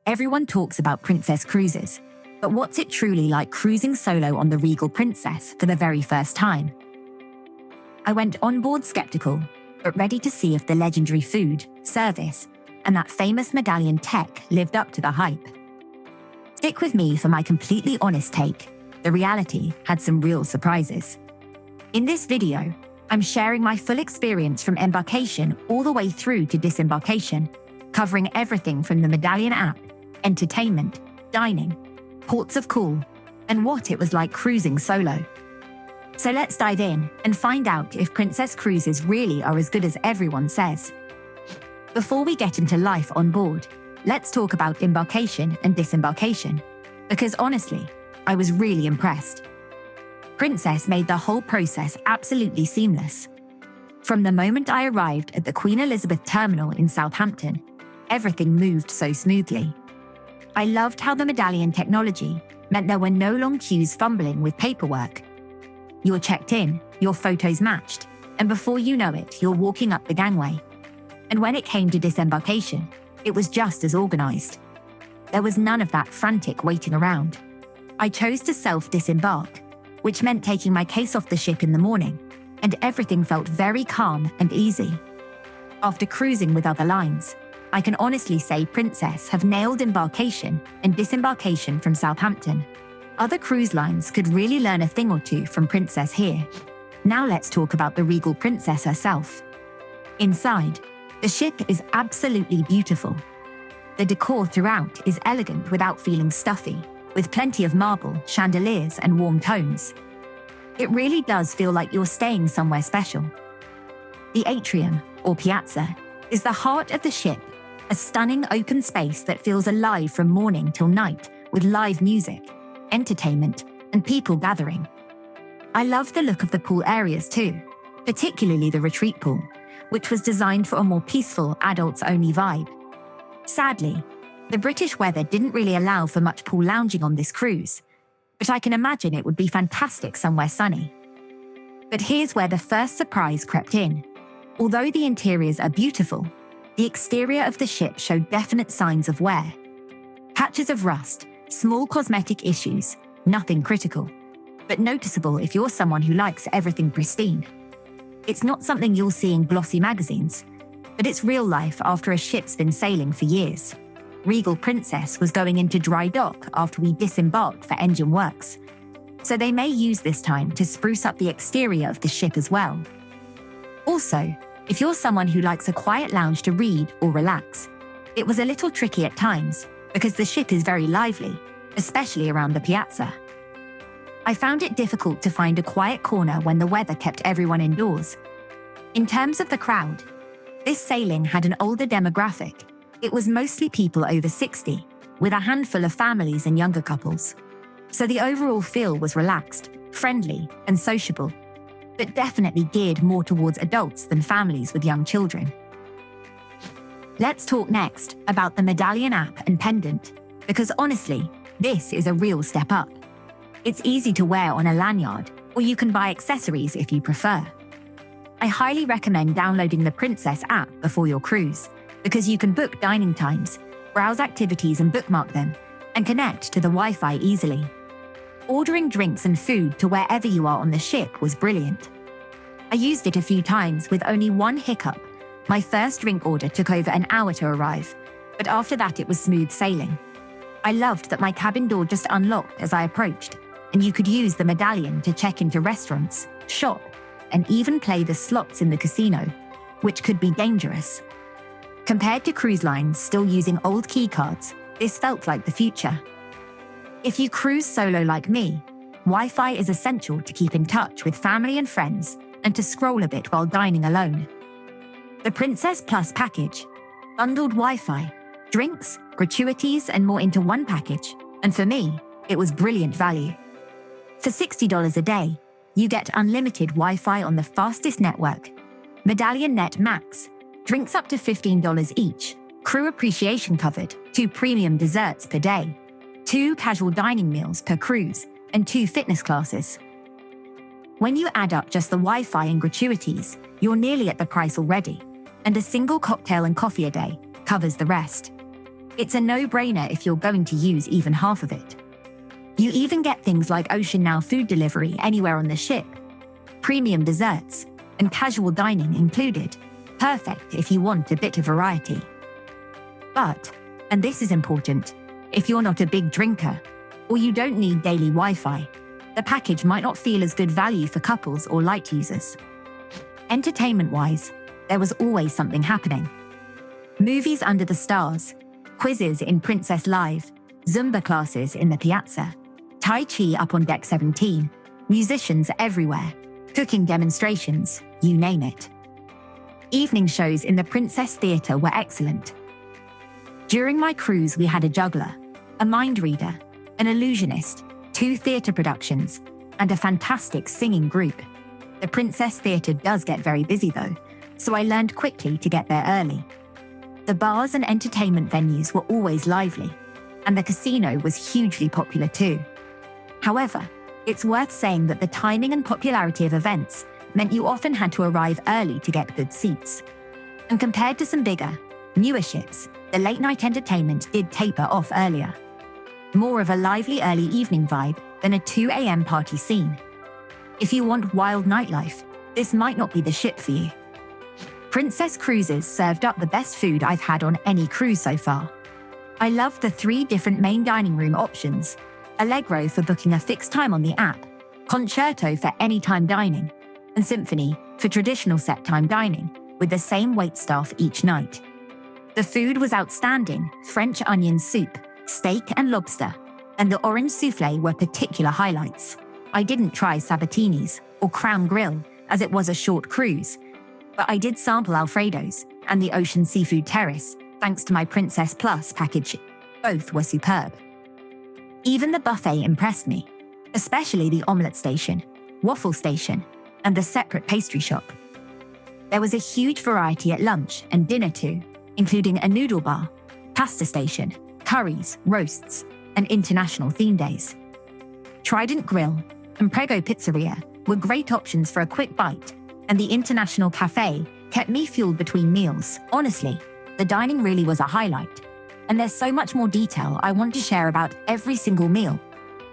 Everyone talks about princess cruises, but what's it truly like cruising solo on the Regal Princess for the very first time? I went on board skeptical, but ready to see if the legendary food, service, and that famous Medallion tech lived up to the hype. Stick with me for my completely honest take. The reality had some real surprises. In this video, I'm sharing my full experience from embarkation all the way through to disembarkation, covering everything from the Medallion app, entertainment, dining, ports of call, and what it was like cruising solo. So let's dive in and find out if princess cruises really are as good as everyone says. Before we get into life on board, let's talk about embarkation and disembarkation, because honestly, I was really impressed. Princess made the whole process absolutely seamless. From the moment I arrived at the Queen Elizabeth Terminal in Southampton, everything moved so smoothly. I loved how the Medallion technology meant there were no long queues fumbling with paperwork. You're checked in, your photos matched, and before you know it, you're walking up the gangway. And when it came to disembarkation, it was just as organized. There was none of that frantic waiting around. I chose to self-disembark, which meant taking my case off the ship in the morning, and everything felt very calm and easy. After cruising with other lines, I can honestly say Princess have nailed embarkation and disembarkation from Southampton. Other cruise lines could really learn a thing or two from Princess here. Now let's talk about the Regal Princess herself. Inside, the ship is absolutely beautiful. The decor throughout is elegant without feeling stuffy, with plenty of marble, chandeliers, and warm tones. It really does feel like you're staying somewhere special. The atrium, or piazza, is the heart of the ship, a stunning open space that feels alive from morning till night with live music, entertainment, and people gathering. I love the look of the pool areas too, particularly the retreat pool, which was designed for a more peaceful, adults-only vibe. Sadly, the British weather didn't really allow for much pool lounging on this cruise, but I can imagine it would be fantastic somewhere sunny. But here's where the first surprise crept in. Although the interiors are beautiful, the exterior of the ship showed definite signs of wear. Patches of rust, small cosmetic issues, nothing critical, but noticeable if you're someone who likes everything pristine. It's not something you'll see in glossy magazines, but it's real life after a ship's been sailing for years. Regal Princess was going into dry dock after we disembarked for engine works, so they may use this time to spruce up the exterior of the ship as well. Also, if you're someone who likes a quiet lounge to read or relax, it was a little tricky at times because the ship is very lively, especially around the piazza. I found it difficult to find a quiet corner when the weather kept everyone indoors. In terms of the crowd, this sailing had an older demographic. It was mostly people over 60, with a handful of families and younger couples. So the overall feel was relaxed, friendly, and sociable, but definitely geared more towards adults than families with young children. Let's talk next about the Medallion app and Pendant, because honestly, this is a real step up. It's easy to wear on a lanyard, or you can buy accessories if you prefer. I highly recommend downloading the Princess app before your cruise, because you can book dining times, browse activities and bookmark them, and connect to the Wi-Fi easily. Ordering drinks and food to wherever you are on the ship was brilliant. I used it a few times with only one hiccup. My first drink order took over an hour to arrive, but after that it was smooth sailing. I loved that my cabin door just unlocked as I approached, and you could use the Medallion to check into restaurants, shop, and even play the slots in the casino, which could be dangerous. Compared to cruise lines still using old key cards, this felt like the future. If you cruise solo like me, Wi-Fi is essential to keep in touch with family and friends and to scroll a bit while dining alone. The Princess Plus package bundled Wi-Fi, drinks, gratuities, and more into one package, and for me, it was brilliant value. For $60 a day, you get unlimited Wi-Fi on the fastest network, Medallion Net Max, drinks up to $15 each, crew appreciation covered, 2 premium desserts per day, 2 casual dining meals per cruise, and 2 fitness classes. When you add up just the Wi-Fi and gratuities, you're nearly at the price already, and a single cocktail and coffee a day covers the rest. It's a no-brainer if you're going to use even half of it. You even get things like Ocean Now food delivery anywhere on the ship, premium desserts, and casual dining included. Perfect if you want a bit of variety. But, and this is important, if you're not a big drinker, or you don't need daily Wi-Fi, the package might not feel as good value for couples or light users. Entertainment-wise, there was always something happening. Movies under the stars, quizzes in Princess Live, Zumba classes in the piazza, Tai Chi up on deck 17, musicians everywhere, cooking demonstrations, you name it. Evening shows in the Princess Theatre were excellent. During my cruise, we had a juggler, a mind reader, an illusionist, 2 theatre productions, and a fantastic singing group. The Princess Theatre does get very busy though, so I learned quickly to get there early. The bars and entertainment venues were always lively, and the casino was hugely popular too. However, it's worth saying that the timing and popularity of events meant you often had to arrive early to get good seats. And compared to some bigger, newer ships, the late-night entertainment did taper off earlier. More of a lively early evening vibe than a 2 a.m. party scene. If you want wild nightlife, this might not be the ship for you. Princess Cruises served up the best food I've had on any cruise so far. I loved the 3 different main dining room options: Allegro for booking a fixed time on the app, Concerto for anytime dining, and Symphony for traditional set-time dining, with the same waitstaff each night. The food was outstanding: French onion soup, steak and lobster, and the orange soufflé were particular highlights. I didn't try Sabatinis or Crown Grill, as it was a short cruise, but I did sample Alfredo's and the Ocean Seafood Terrace, thanks to my Princess Plus package. Both were superb. Even the buffet impressed me, especially the omelette station, waffle station, and the separate pastry shop. There was a huge variety at lunch and dinner too, including a noodle bar, pasta station, curries, roasts, and international theme days. Trident Grill and Prego Pizzeria were great options for a quick bite, and the International Cafe kept me fueled between meals. Honestly, the dining really was a highlight, and there's so much more detail I want to share about every single meal,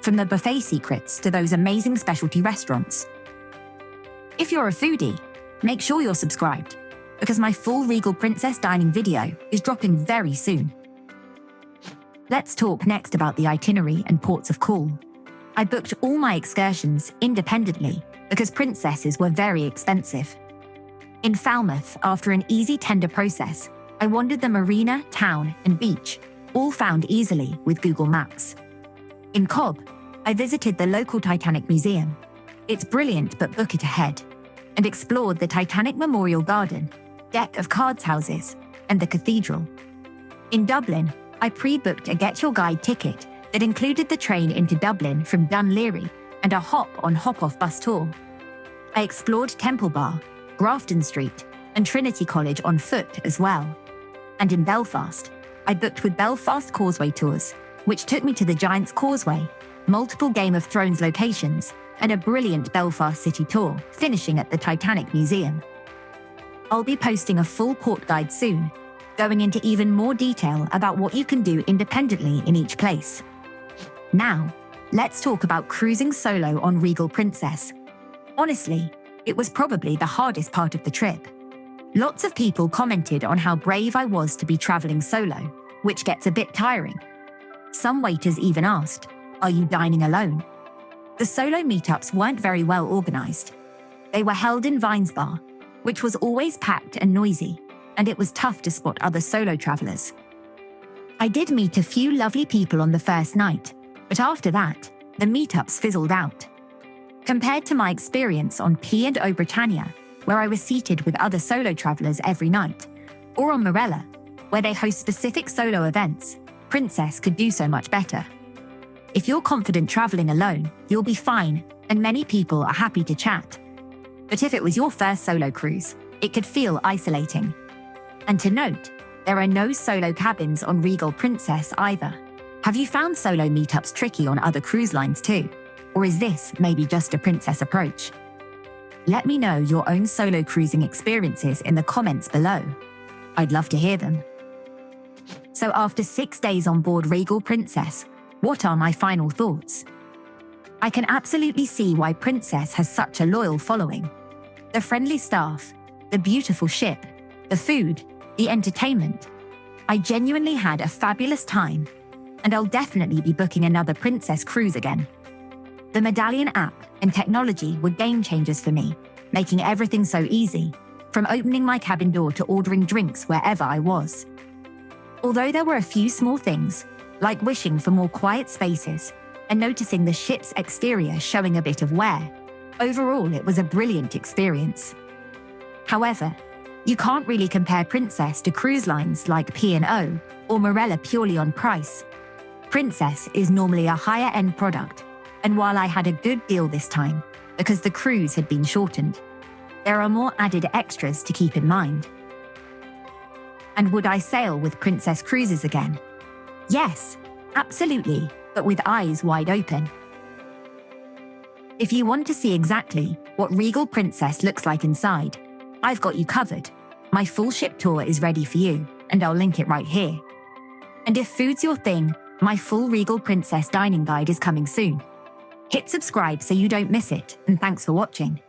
from the buffet secrets to those amazing specialty restaurants. If you're a foodie, make sure you're subscribed, because my full Regal Princess dining video is dropping very soon. Let's talk next about the itinerary and ports of call. I booked all my excursions independently because princesses were very expensive. In Falmouth, after an easy tender process, I wandered the marina, town, and beach, all found easily with Google Maps. In Cobb, I visited the local Titanic Museum. It's brilliant, but book it ahead, and explored the Titanic Memorial Garden, deck of cards houses, and the cathedral. In Dublin, I pre-booked a Get Your Guide ticket that included the train into Dublin from Dun Laoghaire and a hop-on hop-off bus tour. I explored Temple Bar, Grafton Street, and Trinity College on foot as well. And in Belfast, I booked with Belfast Causeway Tours, which took me to the Giant's Causeway, multiple Game of Thrones locations, and a brilliant Belfast City tour, finishing at the Titanic Museum. I'll be posting a full port guide soon, going into even more detail about what you can do independently in each place. Now, let's talk about cruising solo on Regal Princess. Honestly, it was probably the hardest part of the trip. Lots of people commented on how brave I was to be traveling solo, which gets a bit tiring. Some waiters even asked, "Are you dining alone?" The solo meetups weren't very well organized. They were held in Vines Bar, which was always packed and noisy, and it was tough to spot other solo travelers. I did meet a few lovely people on the first night, but after that, the meetups fizzled out. Compared to my experience on P&O Britannia, where I was seated with other solo travelers every night, or on Marella, where they host specific solo events, Princess could do so much better. If you're confident traveling alone, you'll be fine, and many people are happy to chat. But if it was your first solo cruise, it could feel isolating. And to note, there are no solo cabins on Regal Princess either. Have you found solo meetups tricky on other cruise lines too? Or is this maybe just a Princess approach? Let me know your own solo cruising experiences in the comments below. I'd love to hear them. So after 6 days on board Regal Princess, what are my final thoughts? I can absolutely see why Princess has such a loyal following. The friendly staff, the beautiful ship, the food, the entertainment. I genuinely had a fabulous time, and I'll definitely be booking another Princess cruise again. The Medallion app and technology were game changers for me, making everything so easy, from opening my cabin door to ordering drinks wherever I was. Although there were a few small things, like wishing for more quiet spaces and noticing the ship's exterior showing a bit of wear, overall it was a brilliant experience. However, you can't really compare Princess to cruise lines like P&O or Marella purely on price. Princess is normally a higher-end product, and while I had a good deal this time, because the cruise had been shortened, there are more added extras to keep in mind. And would I sail with Princess Cruises again? Yes, absolutely, but with eyes wide open. If you want to see exactly what Regal Princess looks like inside, I've got you covered. My full ship tour is ready for you, and I'll link it right here. And if food's your thing, my full Regal Princess dining guide is coming soon. Hit subscribe so you don't miss it, and thanks for watching.